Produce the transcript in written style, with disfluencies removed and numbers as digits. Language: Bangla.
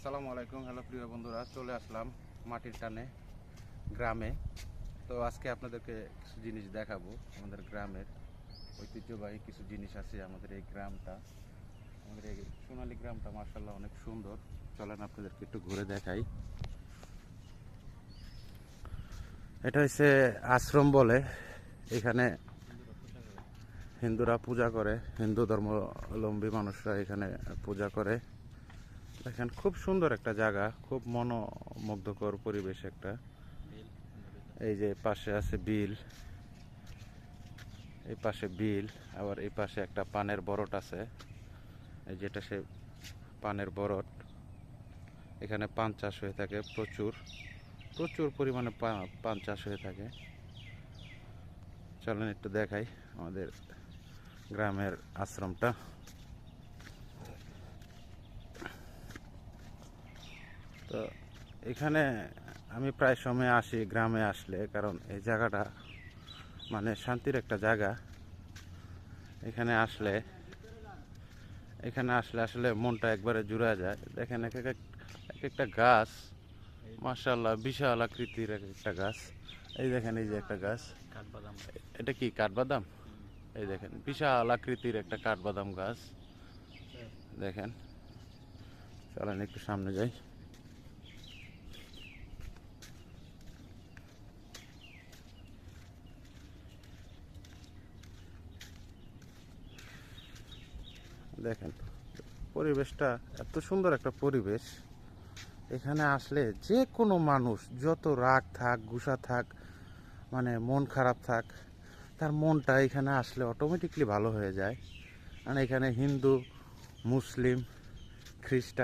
আসসালামু আলাইকুম। হ্যালো প্রিয় বন্ধুরা, চলে আসলাম মাটির টানে গ্রামে। তো আজকে আপনাদেরকে কিছু জিনিস দেখাবো। আমাদের গ্রামের ঐতিহ্যবাহী কিছু জিনিস আছে। আমাদের এই গ্রামটা, আমাদের এই সোনালী গ্রামটা মার্শাল্লাহ অনেক সুন্দর। চলেন আপনাদেরকে একটু ঘুরে দেখাই। এটা হচ্ছে আশ্রম বলে। এখানে হিন্দুরা পূজা করে, হিন্দু ধর্মাবলম্বী মানুষরা এখানে পূজা করে। দেখেন খুব সুন্দর একটা জায়গা, খুব মনোমুগ্ধকর পরিবেশ একটা। এই যে পাশে আছে বিল, এই পাশে বিল, আবার এই পাশে একটা পানের বরট আছে। এই যেটা সে পানের বরট। এখানে পান চাষ হয়ে থাকে, প্রচুর প্রচুর পরিমাণে পান চাষ হয়ে থাকে। চলেন একটু দেখাই আমাদের গ্রামের আশ্রমটা। তো এখানে আমি প্রায় সময় আসি গ্রামে আসলে, কারণ এই জায়গাটা মানে শান্তির একটা জায়গা। এখানে আসলে আসলে মনটা একবারে জুড়ে যায়। দেখেন এক একটা গাছ, মাশাআল্লাহ বিশাল আকৃতির এক একটা গাছ। এই দেখেন, এই যে একটা গাছ, কাঠবাদাম। এটা কি কাঠবাদাম? এই দেখেন বিশাল আকৃতির একটা কাঠবাদাম গাছ। দেখেন, চলেন একটু সামনে যাই। দেখেন পরিবেশটা, এত সুন্দর একটা পরিবেশ। এখানে আসলে যে কোনো মানুষ, যত রাগ থাক, গুসা থাক, মানে মন খারাপ থাক, তার মনটা এখানে আসলে অটোমেটিকলি ভালো হয়ে যায়। কারণ এখানে হিন্দু, মুসলিম, খ্রিস্টান